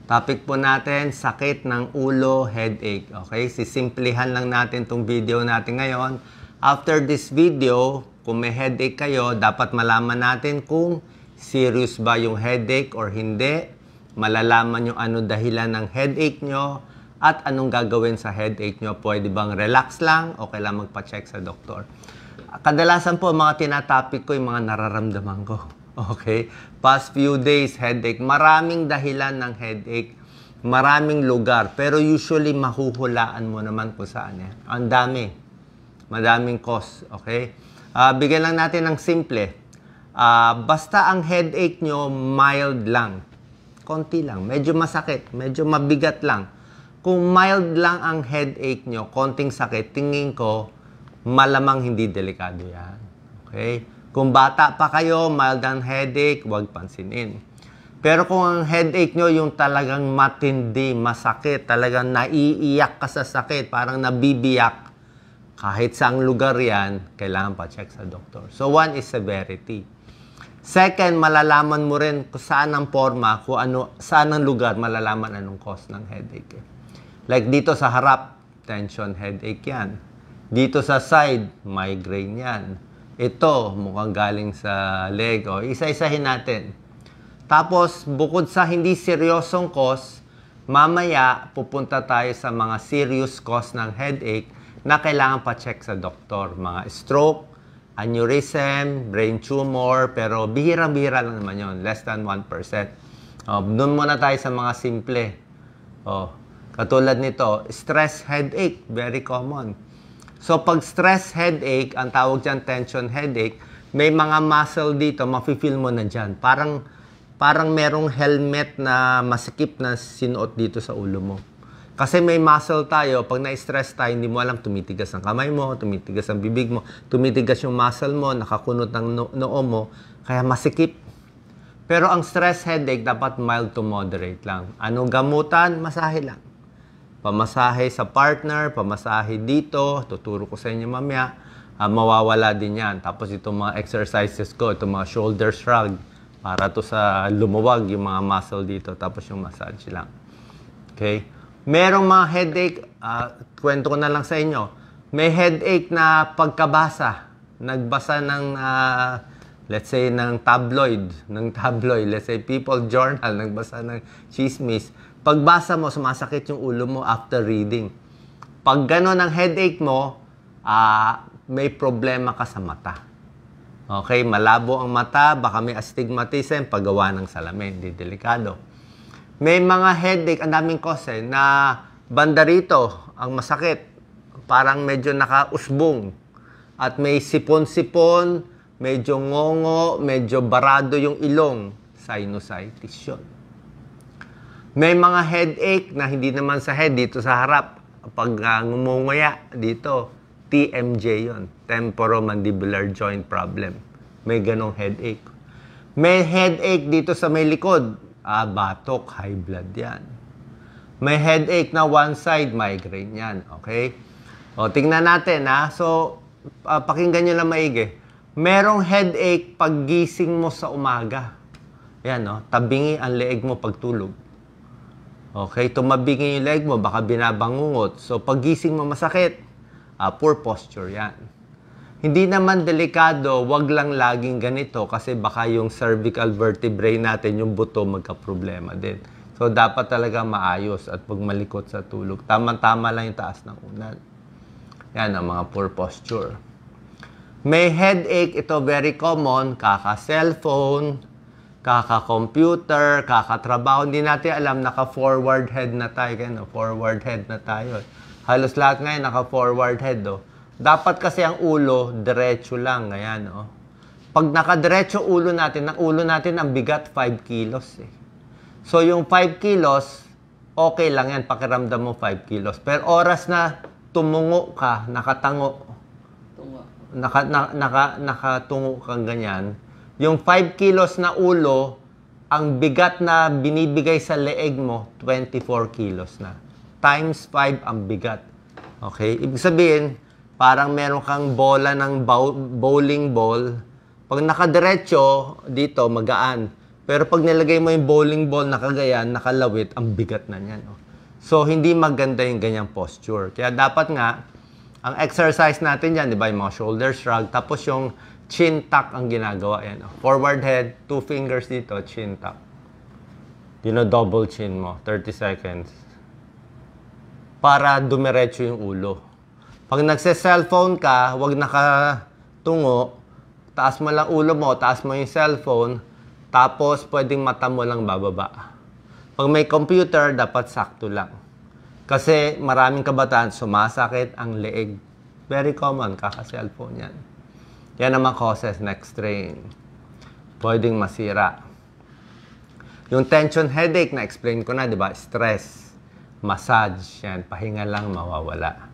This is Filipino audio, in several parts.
Topic po natin, sakit ng ulo, headache. Okay, sisimplihan lang natin itong video natin ngayon. After this video, kung may headache kayo, dapat malaman natin kung serious ba yung headache or hindi. Malalaman yung ano dahilan ng headache nyo at anong gagawin sa headache nyo. Pwede bang relax lang o kailangan magpa-check sa doktor. Kadalasan po, mga tinatopic ko yung mga nararamdaman ko. Okay? Past few days, headache. Maraming dahilan ng headache. Maraming lugar. Pero usually, mahuhulaan mo naman kung saan yan. Ang dami. Madaming cause. Okay? Bigyan lang natin ng simple. Basta ang headache nyo, mild lang. Konti lang. Medyo masakit. Medyo mabigat lang. Kung mild lang ang headache nyo, konting sakit, tingin ko, malamang hindi delikado yan. Okay? Kung bata pa kayo, mild ang headache, huwag pansinin. Pero kung ang headache nyo yung talagang matindi, masakit, talagang naiiyak ka sa sakit, parang nabibiyak, kahit saang lugar yan, kailangan pa-check sa doktor. So, one is severity. Second, malalaman mo rin kung saan ang forma, kung ano, saan ang lugar, malalaman anong cause ng headache. Like dito sa harap, tension headache yan. Dito sa side, migraine yan. Ito, mukhang galing sa leg. O, isa-isahin natin. Tapos, bukod sa hindi seryosong cause, mamaya pupunta tayo sa mga serious cause ng headache na kailangan pa-check sa doktor. Mga stroke, aneurysm, brain tumor, pero bihira-bihira lang naman yun. Less than 1%. Doon muna tayo sa mga simple. Katulad nito, stress headache, very common. So, pag stress headache, ang tawag dyan tension headache, may mga muscle dito, mafe-feel mo na dyan. Parang merong helmet na masikip na sinuot dito sa ulo mo. Kasi may muscle tayo, pag na-stress tayo, hindi mo alam, tumitigas ang kamay mo, tumitigas ang bibig mo, tumitigas yung muscle mo, nakakunot ang noo mo, kaya masikip. Pero ang stress headache, dapat mild to moderate lang. Ano gamutan? Masahe lang. Pamasahe sa partner, pamasahe dito, tuturo ko sa inyo mamaya, mawawala din yan. Tapos itong mga exercises ko, itong mga shoulder shrug, para to sa lumuwag yung mga muscle dito, tapos yung massage lang. Okay? Merong mga headache, kwento ko na lang sa inyo, may headache na pagkabasa, nagbasa ng, let's say, ng tabloid, let's say, People Journal, nagbasa ng chismis. Pagbasa mo, sumasakit yung ulo mo after reading. Pag gano'n ang headache mo, may problema ka sa mata. Okay, malabo ang mata, baka may astigmatism, paggawa ng salamin, di delikado. May mga headache, ang daming cause na banda rito, ang masakit, parang medyo nakausbong. At may sipon-sipon, medyo ngongo, medyo barado yung ilong, sinusitis yun. May mga headache na hindi naman sa head, dito sa harap. Pag ngumunguya, dito, TMJ yon, temporomandibular joint problem. May ganong headache. May headache dito sa may likod. Batok, high blood yan. May headache na one side, migraine yan. Okay? O, tingnan natin, ha? So, pakinggan nyo lang maigi. Merong headache pag gising mo sa umaga. Yan, no? Tabingi ang leeg mo pagtulog. Okay, tumabingin yung leg mo, baka binabangungot. So, paggising mo masakit, poor posture yan. Hindi naman delikado, wag lang laging ganito kasi baka yung cervical vertebrae natin, yung buto, magka-problema din. So, dapat talaga maayos at pag malikot sa tulog. Tama-tama lang yung taas ng unan. Yan ang mga poor posture. May headache, ito very common, kaka-cellphone, kaka-computer, kaka-trabaho. Hindi natin alam, naka-forward head na tayo. Forward head na tayo. Halos lahat ngayon, naka-forward head. Dapat kasi ang ulo, diretso lang. Ayan, Pag nakadiretso ulo natin, ang bigat 5 kilos. So, yung 5 kilos, okay lang yan. Pakiramdam mo 5 kilos. Pero oras na tumungo ka, nakatango, nakatungo kang ganyan, yung 5 kilos na ulo, ang bigat na binibigay sa leeg mo, 24 kilos na. Times 5 ang bigat. Okay? Ibig sabihin, parang meron kang bola ng bowling ball. Pag nakadiretso, dito, magaan. Pero pag nilagay mo yung bowling ball na kagayan, nakalawit, ang bigat na niyan. Oh. So, hindi maganda yung ganyang posture. Kaya dapat nga, ang exercise natin yan, di ba, yung mga shoulder shrug, tapos yung chin tuck ang ginagawa. Yan, oh. Forward head, 2 fingers dito, chin tuck. Double chin mo, 30 seconds. Para dumiretso yung ulo. Pag nagse-cellphone ka, huwag nakatungo, taas mo lang ulo mo, taas mo yung cellphone, tapos pwedeng mata mo lang bababa. Pag may computer, dapat sakto lang. Kasi maraming kabataan, sumasakit ang leeg. Very common, kaka-cellphone yan. Yan naman causes neck strain. Pwedeng masira. Yung tension headache, na-explain ko na, di ba? Stress, massage, yan, pahinga lang, mawawala.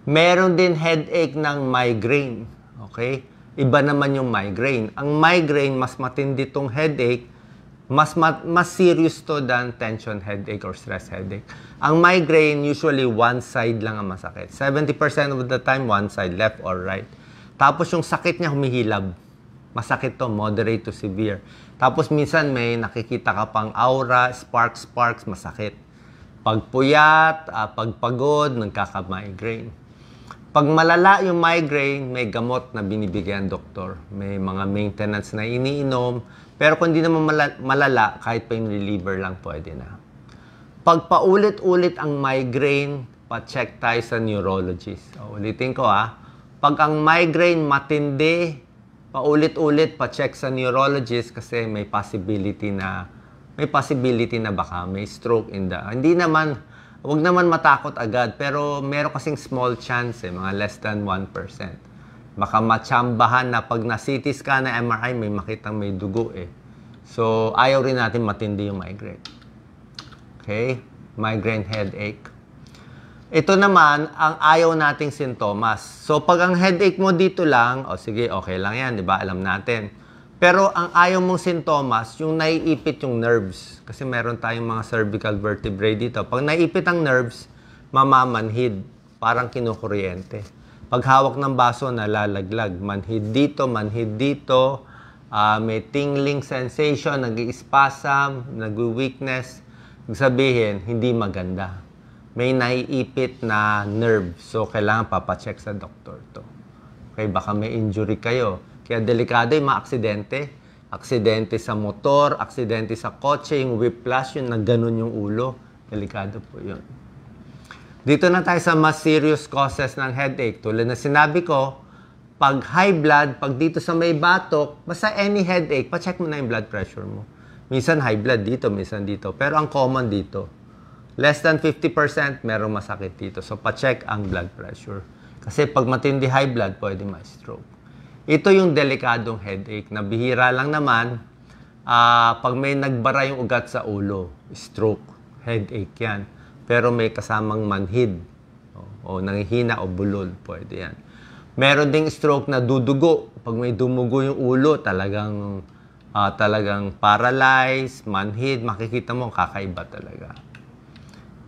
Meron din headache ng migraine. Okay? Iba naman yung migraine. Ang migraine, mas matindi tong headache, mas serious to than tension headache or stress headache. Ang migraine, usually one side lang ang masakit. 70% of the time, one side, left or right. Tapos yung sakit niya humihilab. Masakit to, moderate to severe. Tapos minsan may nakikita ka pang aura, sparks, masakit. Pagpuyat, pagpagod, nagkaka-migraine. Pag malala yung migraine, may gamot na binibigyan doktor. May mga maintenance na iniinom. Pero kung hindi naman malala, kahit pain reliever lang pwede na. Pag paulit-ulit ang migraine, pa-check tayo sa neurologist. Ulitin ko Pag ang migraine matindi, paulit-ulit pa-check sa neurologist kasi may possibility na baka may stroke in the... Hindi naman... Huwag naman matakot agad, pero meron kasing small chance, mga less than 1%. Baka matsambahan na pag na-CT scan na MRI, may makitang may dugo So, ayaw rin natin matindi yung migraine. Okay? Migraine headache. Ito naman, ang ayaw nating sintomas. So, pag ang headache mo dito lang, sige, okay lang yan, di ba? Alam natin. Pero ang ayaw mong sintomas, yung naiipit yung nerves. Kasi meron tayong mga cervical vertebrae dito. Pag naiipit ang nerves, mamamanhid. Parang kinukuryente. Pag hawak ng baso, nalalaglag. Manhid dito, may tingling sensation, nag-i-spasm, nag-weakness. Sabihin, hindi maganda. May naiipit na nerve. So, kailangan papacheck sa doktor to. Okay, baka may injury kayo. Kaya delikado yung mga aksidente. Aksidente sa motor, aksidente sa kotse, yung whiplash, yung nagganon yung ulo. Delikado po yun. Dito na tayo sa mas serious causes ng headache. Tulad na sinabi ko, pag high blood, pag dito sa may batok, basta any headache, pa-check mo na yung blood pressure mo. Minsan high blood dito, minsan dito. Pero ang common dito, less than 50% meron masakit dito. So, pa-check ang blood pressure. Kasi pag matindi high blood, pwede ma-stroke. Ito yung delikadong headache na bihira lang naman pag may nagbara yung ugat sa ulo, stroke, headache yan. Pero may kasamang manhid o nanghihina o bulol, pwede yan. Meron ding stroke na dudugo. Pag may dumugo yung ulo, talagang paralyzed, manhid, makikita mo, kakaiba talaga.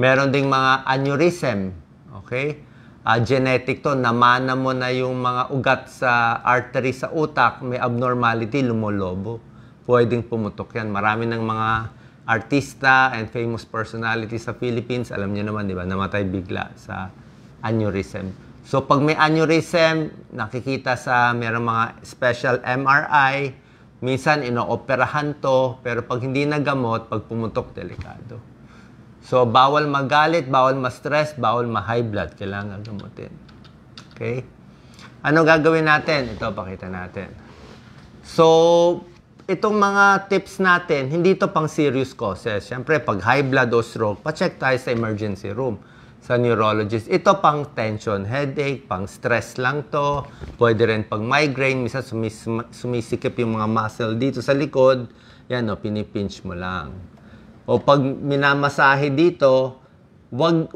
Meron ding mga aneurysm, okay? Genetic to, namana mo na yung mga ugat sa artery sa utak, may abnormality, lumolobo. Pwedeng pumutok yan. Marami ng mga artista and famous personalities sa Philippines, alam niyo naman, di ba, namatay bigla sa aneurysm. So, pag may aneurysm, nakikita sa mayroong mga special MRI, minsan inooperahan to, pero pag hindi nagamot, pag pumutok, delikado. So, bawal magalit, bawal ma-stress, bawal ma-high blood. Kailangan gamutin. Okay? Ano gagawin natin? Ito, pakita natin. So, itong mga tips natin, hindi ito pang serious causes. Siyempre, pag high blood o stroke, pa-check tayo sa emergency room, sa neurologist. Ito pang tension, headache, pang stress lang to. Pwede rin pag migraine, minsan sumisikip yung mga muscle dito sa likod. Yan, pinipinch mo lang. O pag minamasahe dito, wag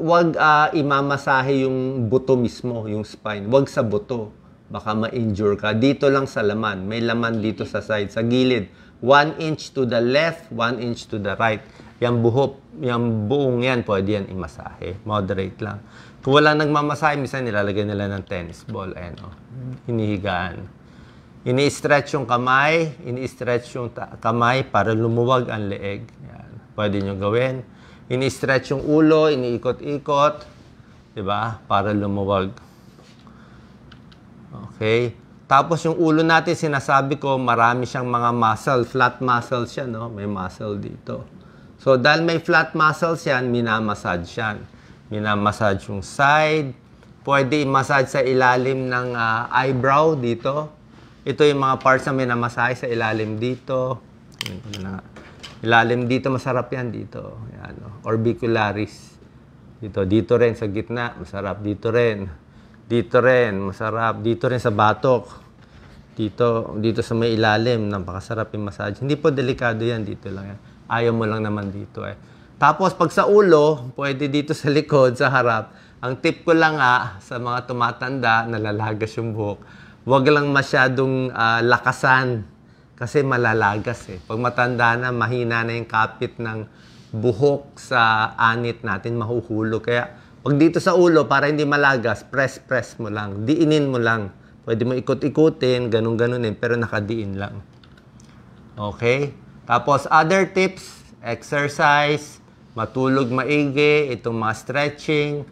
imamasahe yung buto mismo, yung spine. Wag sa buto. Baka ma-injure ka. Dito lang sa laman. May laman dito sa side, sa gilid. 1 inch to the left, 1 inch to the right. Yung buong yan, pwede yan imasahe. Moderate lang. Kung wala nagmamasahe, minsan nilalagay nila ng tennis ball. Ayan, hinihigaan. Ini-stretch yung kamay, ini-stretch yung kamay para lumuwag ang leeg. Yan. Pwede nyo gawin. Ini-stretch yung ulo, iniikot-ikot, di ba? Para lumuwag. Okay. Tapos yung ulo natin, sinasabi ko, marami siyang mga muscle. Flat muscles yan, no? May muscle dito. So, dahil may flat muscles yan, minamassage yan. Minamassage yung side. Pwede i-massage sa ilalim ng eyebrow dito. Ito yung mga parts na minamassage sa ilalim dito. Ilalim dito, masarap yan dito. Yan, no? Orbicularis. Dito rin sa gitna, masarap. Dito rin, masarap. Dito rin sa batok. Dito sa may ilalim, napakasarap yung massage. Hindi po delikado yan, dito lang yan. Ayaw mo lang naman dito eh. Tapos pag sa ulo, pwede dito sa likod, sa harap. Ang tip ko lang sa mga tumatanda, nalalagas yung buhok, huwag lang masyadong lakasan kasi malalagas eh. Pag matanda na, mahina na yung kapit ng buhok sa anit natin, mahuhulog. Kaya pag dito sa ulo, para hindi malagas, press mo lang. Diinin mo lang. Pwede mo ikot-ikutin, ganun-ganunin, pero nakadiin lang. Okay? Tapos, other tips, exercise, matulog maigi, itong mga stretching,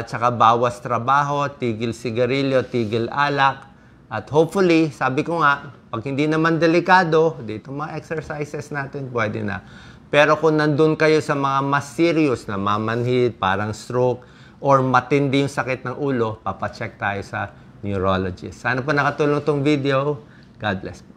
tsaka bawas trabaho, tigil sigarilyo, tigil alak. At hopefully, sabi ko nga, pag hindi naman delikado, dito mga exercises natin, pwede na. Pero kung nandun kayo sa mga mas serious na mamanhid, parang stroke, or matindi yung sakit ng ulo, papacheck tayo sa neurologist. Sana po nakatulong tong video. God bless.